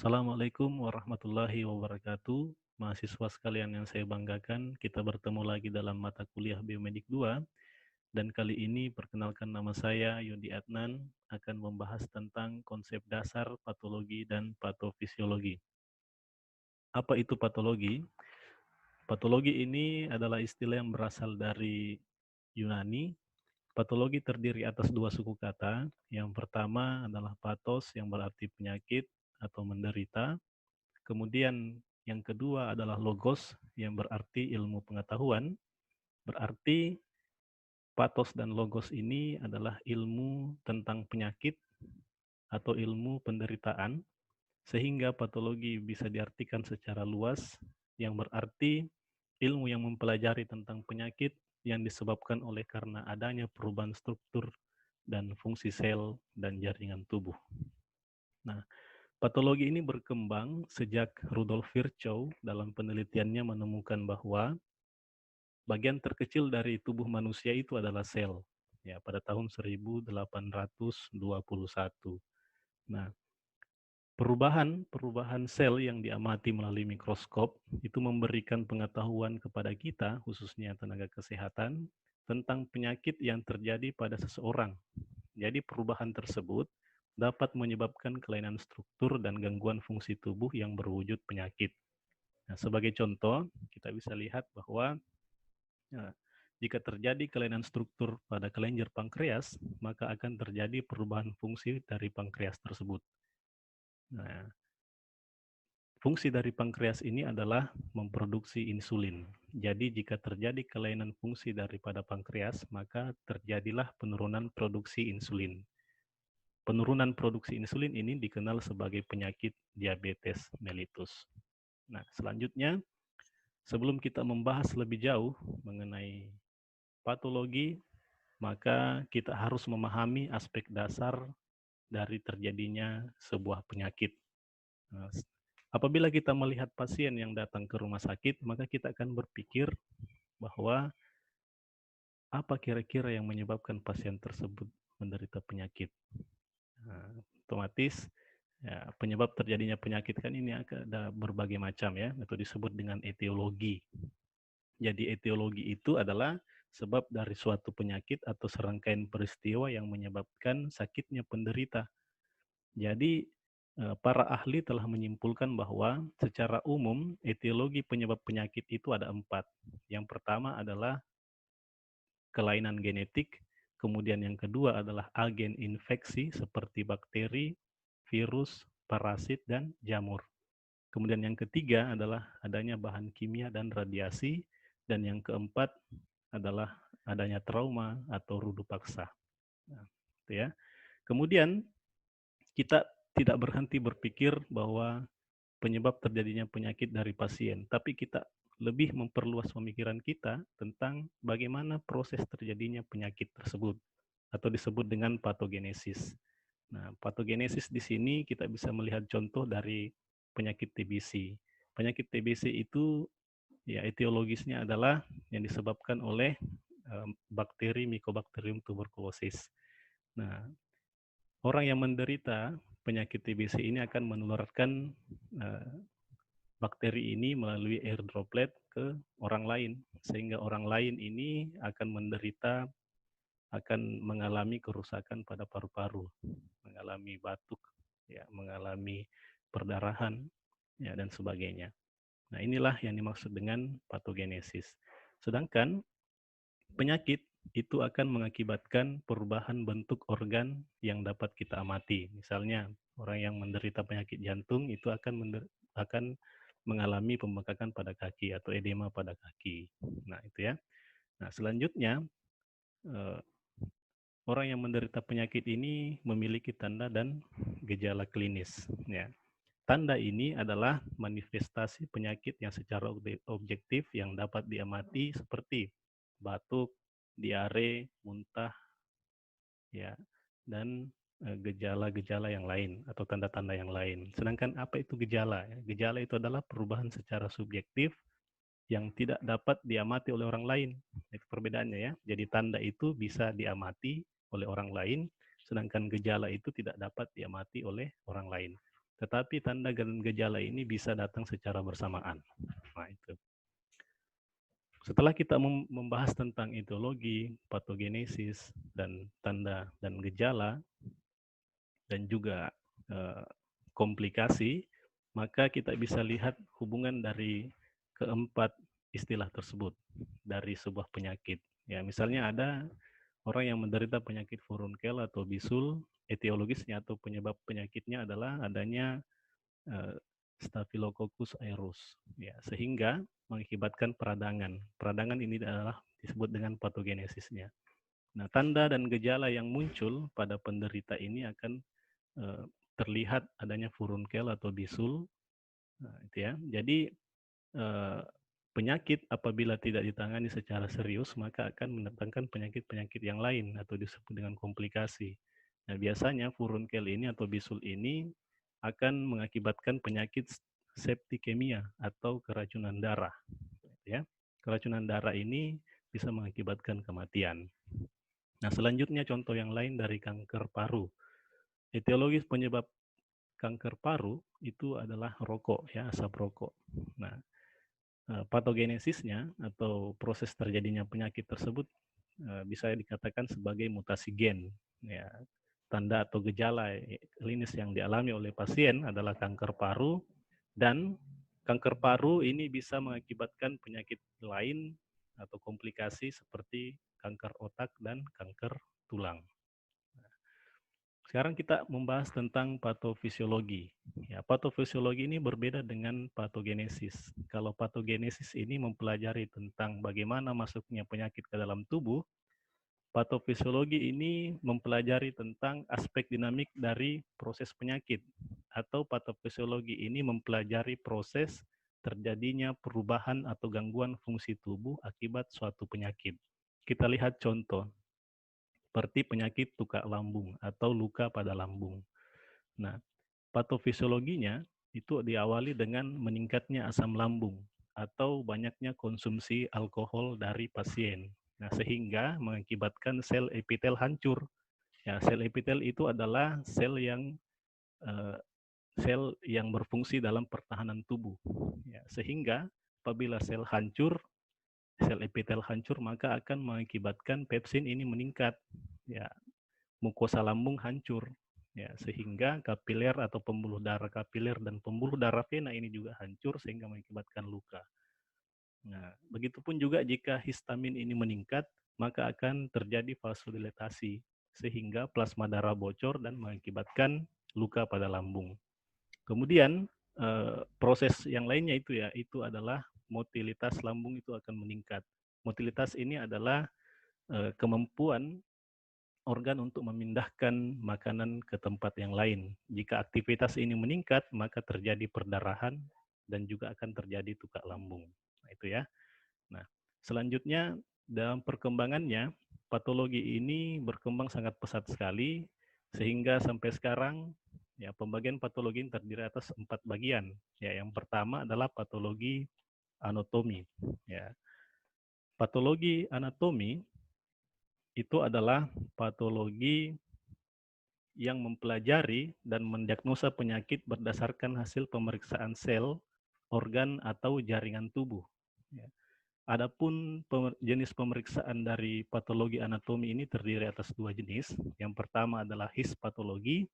Assalamualaikum warahmatullahi wabarakatuh. Mahasiswa sekalian yang saya banggakan, kita bertemu lagi dalam mata kuliah Biomedik 2. Dan kali ini perkenalkan nama saya Yudi Adnan akan membahas tentang konsep dasar patologi dan patofisiologi. Apa itu patologi? Patologi ini adalah istilah yang berasal dari Yunani. Patologi terdiri atas dua suku kata. Yang pertama adalah pathos yang berarti penyakit atau menderita. Kemudian yang kedua adalah logos yang berarti ilmu pengetahuan. Berarti pathos dan logos ini adalah ilmu tentang penyakit atau ilmu penderitaan, sehingga patologi bisa diartikan secara luas, yang berarti ilmu yang mempelajari tentang penyakit yang disebabkan oleh karena adanya perubahan struktur dan fungsi sel dan jaringan tubuh. Nah, patologi ini berkembang sejak Rudolf Virchow dalam penelitiannya menemukan bahwa bagian terkecil dari tubuh manusia itu adalah sel, ya, pada tahun 1821. Nah, perubahan sel yang diamati melalui mikroskop itu memberikan pengetahuan kepada kita, khususnya tenaga kesehatan, tentang penyakit yang terjadi pada seseorang. Jadi perubahan tersebut dapat menyebabkan kelainan struktur dan gangguan fungsi tubuh yang berwujud penyakit. Nah, sebagai contoh, kita bisa lihat bahwa ya, jika terjadi kelainan struktur pada kelenjar pankreas, maka akan terjadi perubahan fungsi dari pankreas tersebut. Nah, fungsi dari pankreas ini adalah memproduksi insulin. Jadi jika terjadi kelainan fungsi daripada pankreas, maka terjadilah penurunan produksi insulin. Penurunan produksi insulin ini dikenal sebagai penyakit diabetes mellitus. Nah, selanjutnya, sebelum kita membahas lebih jauh mengenai patologi, maka kita harus memahami aspek dasar dari terjadinya sebuah penyakit. Nah, apabila kita melihat pasien yang datang ke rumah sakit, maka kita akan berpikir bahwa apa kira-kira yang menyebabkan pasien tersebut menderita penyakit. Nah, otomatis ya, penyebab terjadinya penyakit kan ini ada berbagai macam ya, atau disebut dengan etiologi. Jadi etiologi itu adalah sebab dari suatu penyakit atau serangkaian peristiwa yang menyebabkan sakitnya penderita. Jadi para ahli telah menyimpulkan bahwa secara umum etiologi penyebab penyakit itu ada 4. Yang pertama adalah kelainan genetik, kemudian yang kedua adalah agen infeksi seperti bakteri, virus, parasit, dan jamur. Kemudian yang ketiga adalah adanya bahan kimia dan radiasi, dan yang keempat adalah adanya trauma atau rudu paksa. Nah, itu ya. Kemudian kita tidak berhenti berpikir bahwa penyebab terjadinya penyakit dari pasien, tapi kita lebih memperluas pemikiran kita tentang bagaimana proses terjadinya penyakit tersebut atau disebut dengan patogenesis. Nah, patogenesis di sini kita bisa melihat contoh dari penyakit TBC. Penyakit TBC itu ya etiologisnya adalah yang disebabkan oleh bakteri Mycobacterium tuberculosis. Nah, orang yang menderita penyakit TBC ini akan menularkan bakteri ini melalui air droplet ke orang lain, sehingga orang lain ini akan menderita, akan mengalami kerusakan pada paru-paru, mengalami batuk, ya, mengalami perdarahan, ya, dan sebagainya. Nah, inilah yang dimaksud dengan patogenesis. Sedangkan penyakit itu akan mengakibatkan perubahan bentuk organ yang dapat kita amati. Misalnya, orang yang menderita penyakit jantung itu akan mengalami pembengkakan pada kaki atau edema pada kaki. Nah, itu ya. Nah, selanjutnya, orang yang menderita penyakit ini memiliki tanda dan gejala klinis. Ya. Tanda ini adalah manifestasi penyakit yang secara objektif yang dapat diamati seperti batuk, diare, muntah, ya, dan gejala-gejala yang lain atau tanda-tanda yang lain. Sedangkan apa itu gejala? Gejala itu adalah perubahan secara subjektif yang tidak dapat diamati oleh orang lain. Itu perbedaannya ya. Jadi tanda itu bisa diamati oleh orang lain, sedangkan gejala itu tidak dapat diamati oleh orang lain. tetapi tanda dan gejala ini bisa datang secara bersamaan. Nah, itu. Setelah kita membahas tentang etiologi, patogenesis, dan tanda dan gejala, dan juga komplikasi, maka kita bisa lihat hubungan dari keempat istilah tersebut dari sebuah penyakit. Ya, misalnya ada orang yang menderita penyakit furunkel atau bisul, etiologisnya atau penyebab penyakitnya adalah adanya Staphylococcus aureus, ya, sehingga mengakibatkan peradangan. Peradangan ini adalah disebut dengan patogenesisnya. Nah, tanda dan gejala yang muncul pada penderita ini akan terlihat adanya furunkel atau bisul, nah, itu ya. Jadi penyakit apabila tidak ditangani secara serius maka akan mendatangkan penyakit-penyakit yang lain atau disebut dengan komplikasi. Nah, biasanya furunkel ini atau bisul ini akan mengakibatkan penyakit septikemia atau keracunan darah. Ya, keracunan darah ini bisa mengakibatkan kematian. Nah, selanjutnya contoh yang lain dari kanker paru. Etiologis penyebab kanker paru itu adalah rokok, ya, asap rokok. Nah, patogenesisnya atau proses terjadinya penyakit tersebut bisa dikatakan sebagai mutasi gen. Ya, tanda atau gejala klinis yang dialami oleh pasien adalah kanker paru, dan kanker paru ini bisa mengakibatkan penyakit lain atau komplikasi seperti kanker otak dan kanker tulang. Sekarang kita membahas tentang patofisiologi. Ya, patofisiologi ini berbeda dengan patogenesis. Kalau patogenesis ini mempelajari tentang bagaimana masuknya penyakit ke dalam tubuh, patofisiologi ini mempelajari tentang aspek dinamik dari proses penyakit, atau patofisiologi ini mempelajari proses terjadinya perubahan atau gangguan fungsi tubuh akibat suatu penyakit. Kita lihat contoh, seperti penyakit tukak lambung atau luka pada lambung. Nah, patofisiologinya itu diawali dengan meningkatnya asam lambung atau banyaknya konsumsi alkohol dari pasien. Nah, sehingga mengakibatkan sel epitel hancur. Ya, sel epitel itu adalah sel yang berfungsi dalam pertahanan tubuh. Ya, sehingga apabila sel hancur, sel epitel hancur, maka akan mengakibatkan pepsin ini meningkat. Ya, mukosa lambung hancur. Ya, sehingga kapiler atau pembuluh darah kapiler dan pembuluh darah vena ini juga hancur sehingga mengakibatkan luka. Nah, begitupun juga jika histamin ini meningkat, maka akan terjadi vasodilatasi sehingga plasma darah bocor dan mengakibatkan luka pada lambung. Kemudian proses yang lainnya itu adalah motilitas lambung itu akan meningkat. Motilitas ini adalah kemampuan organ untuk memindahkan makanan ke tempat yang lain. Jika aktivitas ini meningkat, maka terjadi perdarahan dan juga akan terjadi tukak lambung. Nah, itu ya. Nah, selanjutnya dalam perkembangannya, patologi ini berkembang sangat pesat sekali, sehingga sampai sekarang ya pembagian patologi terdiri atas 4 bagian. Ya, yang pertama adalah patologi anatomi. Ya, patologi anatomi itu adalah patologi yang mempelajari dan mendiagnosa penyakit berdasarkan hasil pemeriksaan sel, organ, atau jaringan tubuh. Ya. Adapun jenis pemeriksaan dari patologi anatomi ini terdiri atas 2 jenis. Yang pertama adalah histopatologi.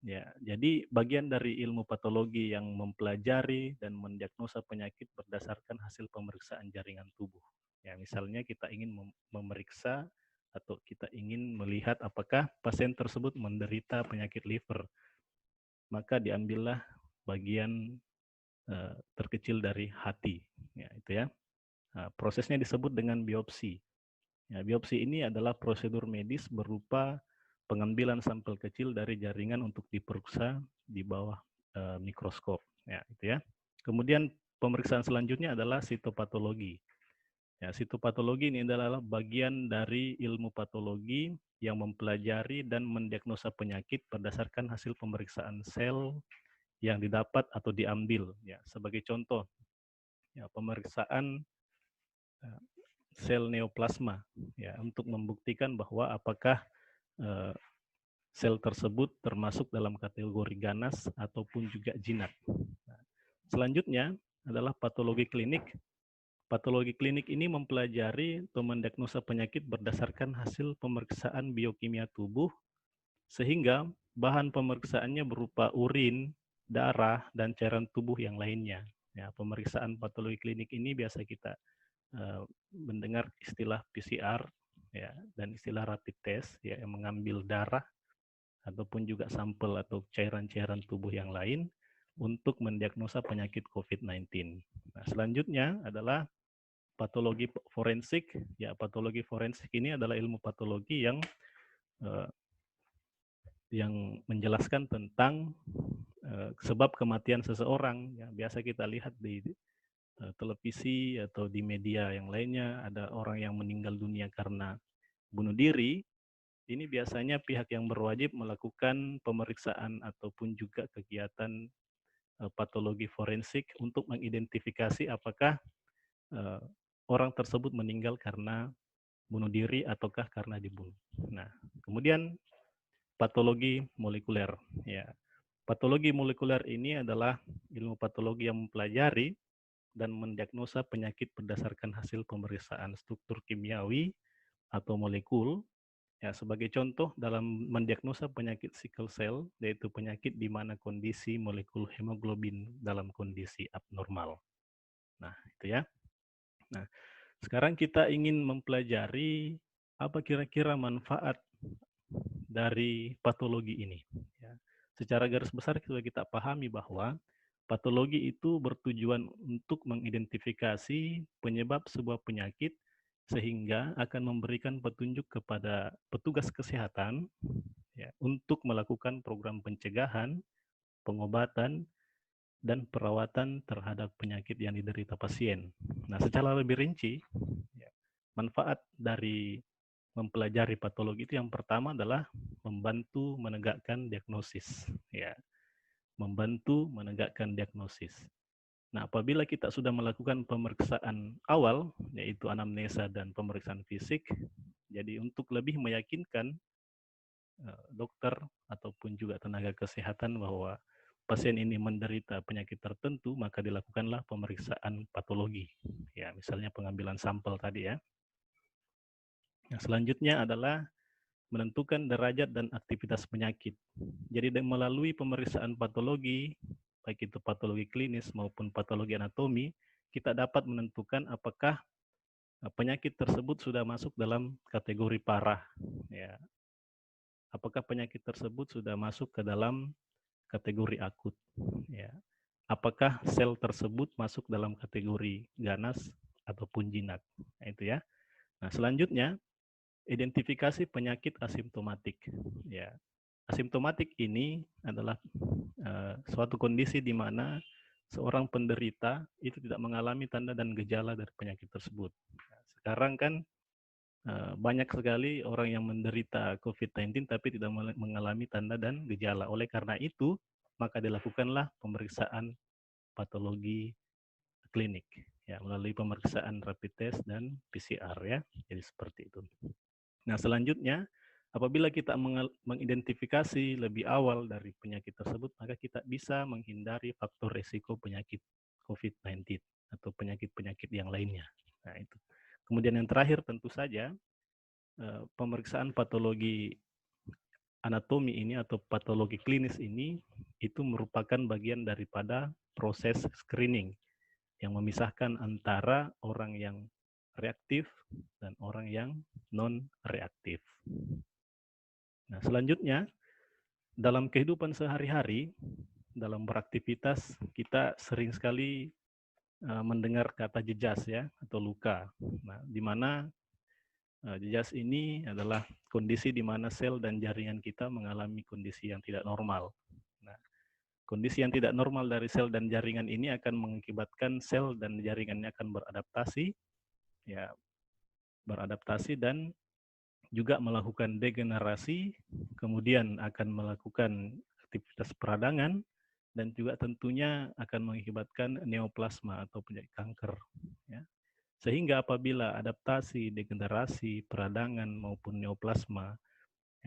Ya, jadi bagian dari ilmu patologi yang mempelajari dan mendiagnosa penyakit berdasarkan hasil pemeriksaan jaringan tubuh. Ya, misalnya kita ingin memeriksa atau kita ingin melihat apakah pasien tersebut menderita penyakit liver, maka diambillah bagian terkecil dari hati. Ya, itu ya. Nah, prosesnya disebut dengan biopsi. Ya, biopsi ini adalah prosedur medis berupa pengambilan sampel kecil dari jaringan untuk diperiksa di bawah mikroskop. Ya, itu ya. Kemudian pemeriksaan selanjutnya adalah sitopatologi. Ya, sitopatologi ini adalah bagian dari ilmu patologi yang mempelajari dan mendiagnosa penyakit berdasarkan hasil pemeriksaan sel yang didapat atau diambil. Ya, sebagai contoh, ya, pemeriksaan sel neoplasma, ya, untuk membuktikan bahwa apakah sel tersebut termasuk dalam kategori ganas ataupun juga jinak. Nah, selanjutnya adalah patologi klinik. Patologi klinik ini mempelajari atau mendiagnosa penyakit berdasarkan hasil pemeriksaan biokimia tubuh, sehingga bahan pemeriksaannya berupa urin, darah, dan cairan tubuh yang lainnya. Ya, pemeriksaan patologi klinik ini biasa kita mendengar istilah PCR ya, dan istilah rapid test ya, yang mengambil darah ataupun juga sampel atau cairan-cairan tubuh yang lain untuk mendiagnosa penyakit COVID-19. Nah, selanjutnya adalah patologi forensik. Ya, patologi forensik ini adalah ilmu patologi yang menjelaskan tentang sebab kematian seseorang. Ya, biasa kita lihat di televisi atau di media yang lainnya, ada orang yang meninggal dunia karena bunuh diri. Ini biasanya pihak yang berwajib melakukan pemeriksaan ataupun juga kegiatan patologi forensik untuk mengidentifikasi apakah orang tersebut meninggal karena bunuh diri ataukah karena dibunuh. Nah, kemudian patologi molekuler. Ya, patologi molekuler ini adalah ilmu patologi yang mempelajari dan mendiagnosa penyakit berdasarkan hasil pemeriksaan struktur kimiawi atau molekul. Ya, sebagai contoh dalam mendiagnosa penyakit sickle cell, yaitu penyakit di mana kondisi molekul hemoglobin dalam kondisi abnormal. Nah, itu ya. Nah, sekarang kita ingin mempelajari apa kira-kira manfaat dari patologi ini. Ya. Secara garis besar sudah kita pahami bahwa patologi itu bertujuan untuk mengidentifikasi penyebab sebuah penyakit sehingga akan memberikan petunjuk kepada petugas kesehatan ya, untuk melakukan program pencegahan, pengobatan, dan perawatan terhadap penyakit yang diderita pasien. Nah, secara lebih rinci, ya, manfaat dari mempelajari patologi itu yang pertama adalah membantu menegakkan diagnosis. Ya, membantu menegakkan diagnosis. Nah, apabila kita sudah melakukan pemeriksaan awal, yaitu anamnesa dan pemeriksaan fisik, jadi untuk lebih meyakinkan dokter ataupun juga tenaga kesehatan bahwa pasien ini menderita penyakit tertentu, maka dilakukanlah pemeriksaan patologi. Ya, misalnya pengambilan sampel tadi ya. Yang selanjutnya adalah menentukan derajat dan aktivitas penyakit. Jadi melalui pemeriksaan patologi, baik itu patologi klinis maupun patologi anatomi, kita dapat menentukan apakah penyakit tersebut sudah masuk dalam kategori parah. Ya. Apakah penyakit tersebut sudah masuk ke dalam kategori akut. Ya. Apakah sel tersebut masuk dalam kategori ganas ataupun jinak. Nah, itu ya. Nah, selanjutnya identifikasi penyakit asimptomatik. Ya, asimptomatik ini adalah suatu kondisi di mana seorang penderita itu tidak mengalami tanda dan gejala dari penyakit tersebut. Nah, sekarang kan banyak sekali orang yang menderita COVID-19 tapi tidak mengalami tanda dan gejala. Oleh karena itu, maka dilakukanlah pemeriksaan patologi klinik ya melalui pemeriksaan rapid test dan PCR ya. Jadi seperti itu. Nah, selanjutnya, apabila kita mengidentifikasi lebih awal dari penyakit tersebut, maka kita bisa menghindari faktor risiko penyakit COVID-19 atau penyakit-penyakit yang lainnya. Nah, itu. Kemudian yang terakhir tentu saja, pemeriksaan patologi anatomi ini atau patologi klinis ini itu merupakan bagian daripada proses screening yang memisahkan antara orang yang reaktif dan orang yang non-reaktif. Nah, selanjutnya, dalam kehidupan sehari-hari, dalam beraktivitas, kita sering sekali mendengar kata jejas ya, atau luka. Nah, di mana jejas ini adalah kondisi di mana sel dan jaringan kita mengalami kondisi yang tidak normal. Nah, kondisi yang tidak normal dari sel dan jaringan ini akan mengakibatkan sel dan jaringannya akan beradaptasi, ya, beradaptasi dan juga melakukan degenerasi, kemudian akan melakukan aktivitas peradangan, dan juga tentunya akan mengakibatkan neoplasma atau penyakit kanker. Ya. Sehingga apabila adaptasi, degenerasi, peradangan maupun neoplasma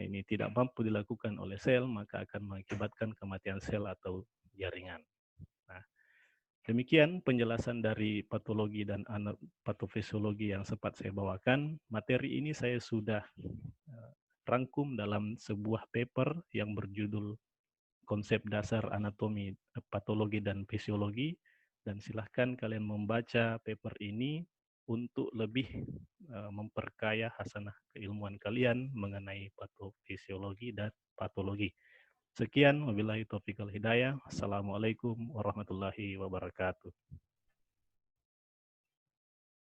ini tidak mampu dilakukan oleh sel, maka akan mengakibatkan kematian sel atau jaringan. Nah, demikian penjelasan dari patologi dan patofisiologi yang sempat saya bawakan. Materi ini saya sudah rangkum dalam sebuah paper yang berjudul Konsep Dasar Anatomi, Patologi, dan Fisiologi, dan silahkan kalian membaca paper ini untuk lebih memperkaya hasanah keilmuan kalian mengenai patofisiologi dan patologi. Sekian, wabillahi taufiq wal hidayah. Assalamualaikum warahmatullahi wabarakatuh.